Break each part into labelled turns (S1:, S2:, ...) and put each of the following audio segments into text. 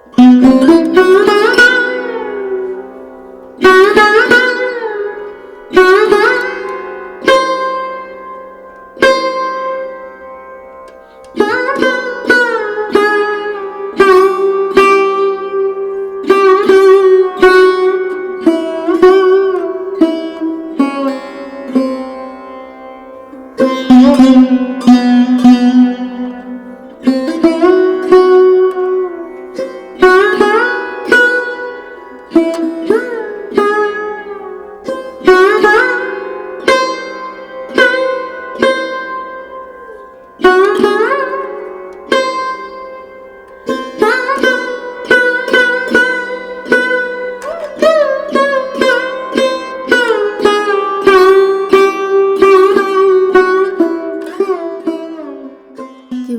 S1: কি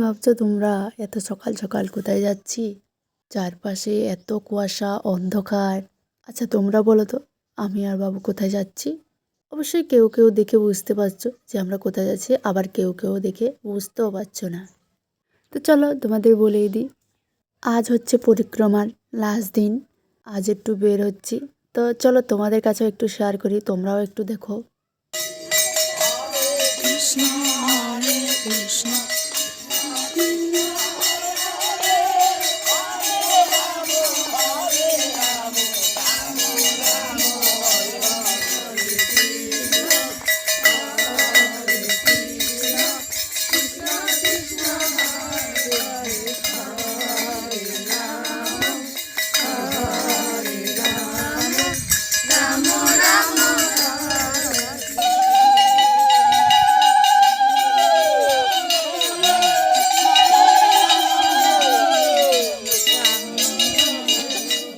S1: ভাবছো তোমরা, এত সকাল সকাল কোথায় যাচ্ছি? চারপাশে এত কুয়াশা, অন্ধকার। আচ্ছা তোমরা বলো তো, আমি আর বাবু কোথায় যাচ্ছি? অবশ্যই কেউ কেউ দেখে বুঝতে পারছো যে আমরা কোথায় যাচ্ছি, আবার কেউ কেউ দেখে বুঝতেও পারছো না। তো চলো তোমাদের বলেই দিই, আজ হচ্ছে পরিক্রমার লাস্ট দিন। আজ একটু বের হচ্ছি, তো চলো তোমাদের কাছেও একটু শেয়ার করি, তোমরাও একটু দেখো। কৃষ্ণ হরে কৃষ্ণ।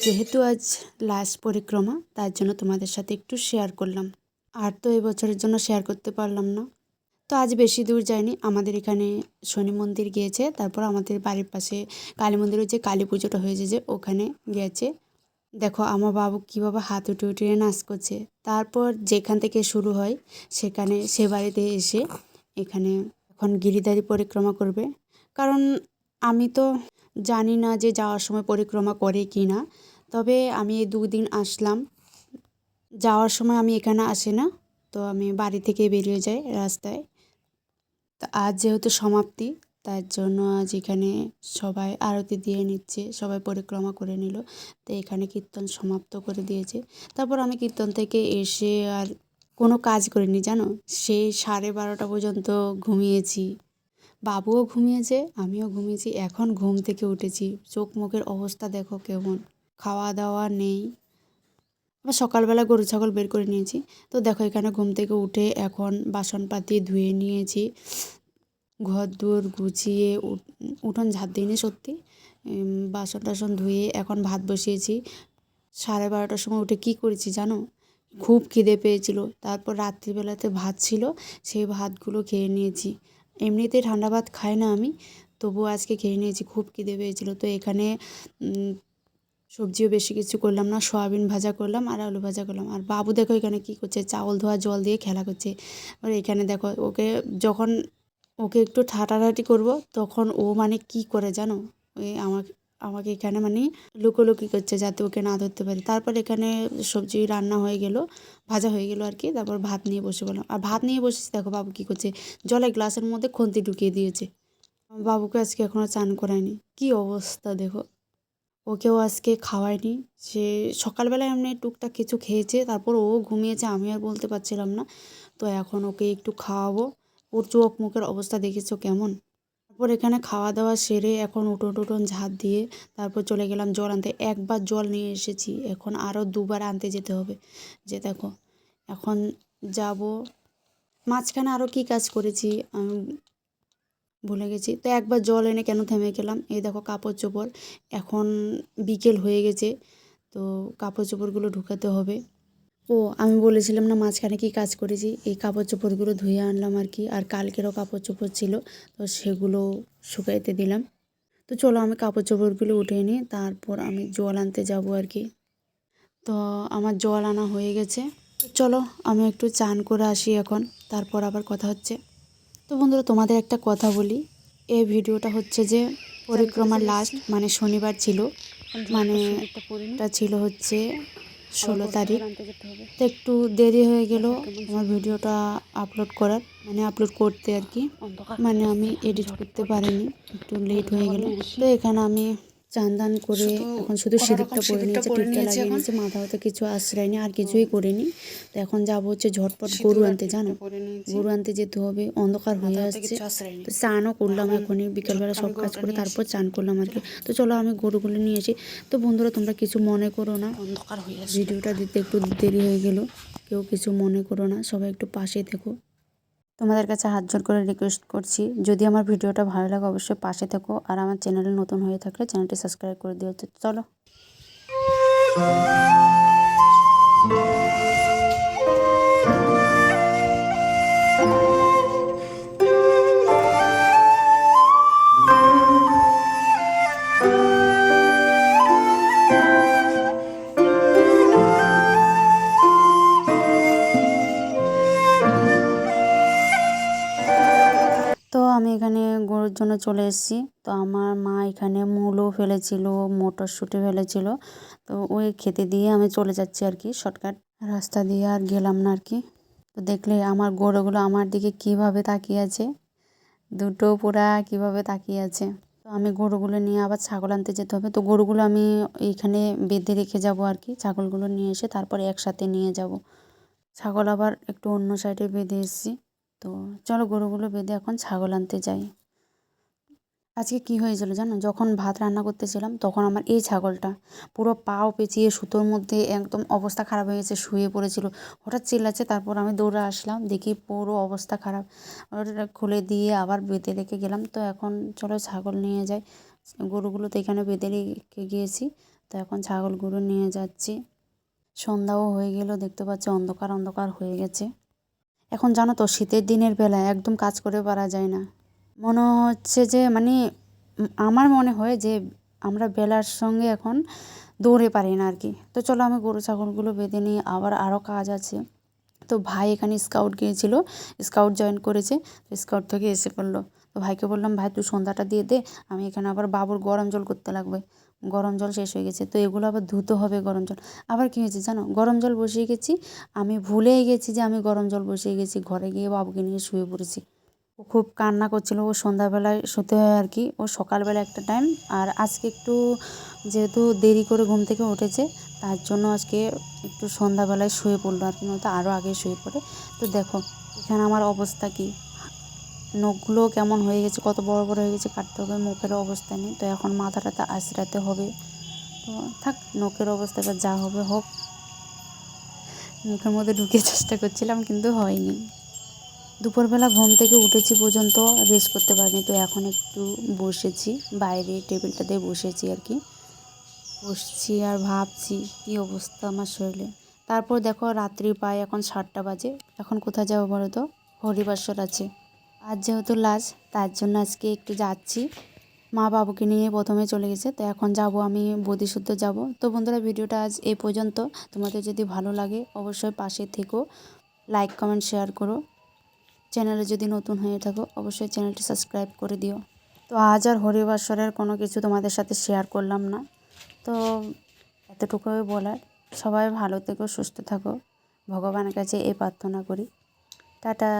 S1: যেহেতু আজ লাস্ট পরিক্রমা, তার জন্য তোমাদের সাথে একটু শেয়ার করলাম। আর তো এবছরের জন্য শেয়ার করতে পারলাম না। তো আজ বেশি দূর যায়নি, আমাদের এখানে শনি মন্দির গিয়েছে, তারপর আমাদের বাড়ির পাশে কালী মন্দিরে যে কালী পুজোটা হয়েছে যে ওখানে গিয়েছে। দেখো আমার বাবু কীভাবে হাত উঠে উঠিয়ে নাচ করছে। তারপর যেখান থেকে শুরু হয় সেখানে সে বাড়িতে এসে এখানে এখন গিরিধারী পরিক্রমা করবে। কারণ আমি তো জানি না যে যাওয়ার সময় পরিক্রমা করে কি না, তবে আমি এই 2 দিন আসলাম, যাওয়ার সময় আমি এখানে আসি না, তো আমি বাড়ি থেকে বেরিয়ে যাই রাস্তায়। তো আজ যেহেতু সমাপ্তি, তার জন্য আজ এখানে সবাই আরতি দিয়ে নিচ্ছে, সবাই পরিক্রমা করে নিল। তো এখানে কীর্তন সমাপ্ত করে দিয়েছে। তারপর আমি কীর্তন থেকে এসে আর কোনো কাজ করিনি জানো, সেই 12:30 পর্যন্ত ঘুমিয়েছি। বাবুও ঘুমিয়েছে, আমিও ঘুমিয়েছি। এখন ঘুম থেকে উঠেছি, চোখ মুখের অবস্থা দেখো কেমন, খাওয়া দাওয়া নেই। আবার সকালবেলা গরু ছাগল বের করে নিয়েছি। তো দেখো এখানে ঘুম থেকে উঠে এখন বাসনপাতি ধুয়ে নিয়েছি, ঘর দুয়ার গুছিয়ে উঠোন ঝাঁট দিইনি সত্যি, বাসন টাসন ধুয়ে এখন ভাত বসিয়েছি। 12:30টার সময় উঠে কী করেছি জানো, খুব খিদে পেয়েছিল। তারপর রাত্রিবেলাতে ভাত ছিল, সেই ভাতগুলো খেয়ে নিয়েছি। এমনিতেই ঠান্ডা ভাত খাই না আমি, তবুও আজকে খেয়ে নিয়েছি, খুব খিদে পেয়েছিল। তো এখানে সবজিও বেশি কিছু করলাম না, সয়াবিন ভাজা করলাম আর আলু ভাজা করলাম। আর বাবু দেখো এখানে কী করছে, চাউল ধোয়া জল দিয়ে খেলা করছে। আর এখানে দেখো ওকে যখন ওকে একটু ঠাটাঠাটি করব, তখন ও মানে কি করে জানো, ওই আমাকে আমাকে এখানে মানে লুকোলুকি করছে যাতে ওকে না ধরতে পারি। তারপর এখানে সবজি রান্না হয়ে গেল, ভাজা হয়ে গেল আর কি। তারপর ভাত নিয়ে বসে বললাম, আর ভাত নিয়ে বসেছি, দেখো বাবু কী করছে, জলের গ্লাসের মধ্যে খুন্তি ঢুকিয়ে দিয়েছে। বাবুকে আজকে এখনও চান করায়নি, কি অবস্থা দেখো। ওকেও আজকে খাওয়ায়নি, সে সকালবেলায় এমনি টুকটাক কিছু খেয়েছে, তারপর ও ঘুমিয়েছে, আমি আর বলতে পারছিলাম না। তো এখন ওকে একটু খাওয়াবো। ওর চোখ মুখের অবস্থা দেখেছো কেমন। তারপর এখানে খাওয়া দাওয়া সেরে এখন উঠোন টুটন ঝাঁট দিয়ে তারপর চলে গেলাম জল আনতে। একবার জল নিয়ে এসেছি, এখন আরও 2বার আনতে যেতে হবে। যে দেখো এখন যাব, মাঝখানে আরও কী কাজ করেছি আমি ভুলে গেছি। তো একবার জল এনে কেন থেমে গেলাম, এই দেখো কাপড় চোপড়, এখন বিকেল হয়ে গেছে, তো কাপড় চোপড়গুলো ঢুকাতে হবে। ও আমি বলেছিলাম না মাঝখানে কী কাজ করেছি, এই কাপড় চোপড়গুলো ধুয়ে আনলাম আর কি। আর কালকেরও কাপড় চোপড় ছিল, তো সেগুলো শুকাইতে দিলাম। তো চলো আমি কাপড় চোপড়গুলো উঠিয়ে নিই, তারপর আমি জল আনতে যাব আর কি। তো আমার জল আনা হয়ে গেছে, তো চলো আমি একটু চান করে আসি এখন, তারপর আবার কথা হচ্ছে। তো বন্ধুরা তোমাদের একটা কথা বলি, এই ভিডিওটা হচ্ছে যে পরিক্রমার লাস্ট মানে শনিবার ছিল, মানে এটা ছিল হচ্ছে 16 তারিখ। তো একটু দেরি হয়ে গেল আমার ভিডিওটা আপলোড করার, মানে আপলোড করতে আর কি, মানে আমি এডিট করতে পারিনি, একটু লেট হয়ে গেল। তো এখানে আমি চান দান করে এখন শুধু সিঁদুরটা পরে নিয়েছি, টিপটা লাগিয়ে নিয়েছি, মাথা হতে কিছু আশ্রয়নি, আর কিছুই করিনি। তো এখন যাবো হচ্ছে ঝটপট গরু আনতে, জানো গরু আনতে যেতে হবে, অন্ধকার হয়ে আসছে। তো চানও করলাম এখনই, বিকেলবেলা সব কাজ করে তারপর চান করলাম আর কি। তো চলো আমি গরুগুলো নিয়ে আসি। তো বন্ধুরা তোমরা কিছু মনে করো না, ভিডিওটা দিতে একটু দেরি হয়ে গেল, কেউ কিছু মনে করো না, সবাই একটু পাশে থেকো। তোমাদের কাছে হাত জোর করে রিকোয়েস্ট করছি, যদি আমার ভিডিওটা ভালো লাগে অবশ্যই পাশে থেকো, আর আমার চ্যানেলে নতুন হয়ে থাকলে চ্যানেলটি সাবস্ক্রাইব করে দিও। তো চলো। তো আমি এখানে গরুর জন্য চলে এসেছি। তো আমার মা এখানে মূলো ফেলেছিল, মটরশুঁটি ফেলেছিল, তো ওই খেতে দিয়ে আমি চলে যাচ্ছি আর কি, শর্টকাট রাস্তা দিয়ে আর গেলাম না আর কি। তো দেখলে আমার গরুগুলো আমার দিকে কিভাবে তাকিয়ে আছে, দুটো পুরা কিভাবে তাকিয়ে আছে। তো আমি গরুগুলো নিয়ে আবার ছাগল আনতে যেতে হবে। তো গরুগুলো আমি এইখানে বেঁধে রেখে যাব আর কি, ছাগলগুলো নিয়ে এসে তারপরে একসাথে নিয়ে যাব। ছাগল আবার একটু অন্য সাইডে বেঁধে এসেছি। তো চলো গরুগুলো বেঁধে এখন ছাগল আনতে যাই। আজকে কি হয়েছিল জানো, যখন ভাত রান্না করতেছিলাম তখন আমার এই ছাগলটা পুরো পাও পেঁচিয়ে সুতোর মধ্যে একদম অবস্থা খারাপ হয়ে গেছে, শুয়ে পড়েছিল। হঠাৎ চিল্লাচ্ছে, তারপর আমি দৌড়ে আসলাম, দেখি পুরো অবস্থা খারাপ। ওটা খুলে দিয়ে আবার বেঁধে রেখে গেলাম। তো এখন চলো ছাগল নিয়ে যাই। গরুগুলো তো এখানে বেঁধে রেখে গিয়েছি, তো এখন ছাগলগুলো নিয়ে যাচ্ছি। সন্ধ্যাও হয়ে গেল, দেখতে পাচ্ছি অন্ধকার অন্ধকার হয়ে গেছে। এখন জানো তো শীতের দিনের বেলায় একদম কাজ করে পারা যায় না, মনে হচ্ছে যে মানে আমার মনে হয় যে আমরা বেলার সঙ্গে এখন দৌড়ে পারি না আর কি। তো চলো আমি গরু ছাগলগুলো বেঁধে নিই, আবার আরও কাজ আছে। তো ভাই এখানে স্কাউট গিয়েছিল, স্কাউট জয়েন করেছে, তো স্কাউট থেকে এসে পড়লো। তো ভাইকে বললাম, ভাই তুই সন্ধ্যাটা দিয়ে দে, আমি এখানে আবার বাবুর গরম জল করতে লাগবে, গরম জল শেষ হয়ে গেছে, তো এগুলো আবার ধুতে হবে গরম জল। আবার কী হয়েছে জানো, গরম জল বসিয়ে গেছি, আমি ভুলেই গেছি যে আমি গরম জল বসিয়ে গেছি, ঘরে গিয়ে বাবুকে নিয়ে শুয়ে পড়েছি। ও খুব কান্না করছিল, ও সন্ধ্যাবেলায় শুতে হয় আর কি, ও সকালবেলা একটা টাইম, আর আজকে একটু যেহেতু দেরি করে ঘুম থেকে উঠেছে তার জন্য আজকে একটু সন্ধ্যাবেলায় শুয়ে পড়লো আর কি, নয়তো আরও আগে শুয়ে পড়ে। তো দেখো এখানে আমার অবস্থা কি, নখগুলো কেমন হয়ে গেছে, কত বড় বড় হয়ে গেছে, কাটতে হবে, মুখের অবস্থা নেই। তো এখন মাথাটাতে আঁচড়াতে হবে। তো থাক, নখের অবস্থা এবার যা হবে হোক। মুখের মধ্যে ঢুকিয়ে চেষ্টা করছিলাম কিন্তু হয়নি। দুপুরবেলা ঘুম থেকে উঠেছি পর্যন্ত রেস্ট করতে পারিনি, তো এখন একটু বসেছি বাইরে, টেবিলটাতে বসেছি আর কি, বসছি আর ভাবছি কী অবস্থা আমার শরীরে। তারপর দেখো রাত্রি প্রায় এখন 7টা বাজে, এখন কোথায় যাবো বলো তো, হরিবাসর আছে আজ যেহেতু লাস্ট, তার জন্য আজকে একটু যাচ্ছি। মা বাবুকে নিয়ে প্রথমে চলে গেছে, তো এখন যাব আমি বোধিসুদ্ধ যাব। তো বন্ধুরা ভিডিওটা আজ এই পর্যন্ত, তোমাদের যদি ভালো লাগে অবশ্যই পাশে থেকো, লাইক কমেন্ট শেয়ার করো, চ্যানেলে যদি নতুন হয়ে থাকো অবশ্যই চ্যানেলটি সাবস্ক্রাইব করে দিও। তো আজ আর হরিবাসরের কোনো কিছু তোমাদের সাথে শেয়ার করলাম না, তো এতটুকুই বলার। সবাই ভালো থেকো, সুস্থ থাকো, ভগবানের কাছে এই প্রার্থনা করি। টাটা।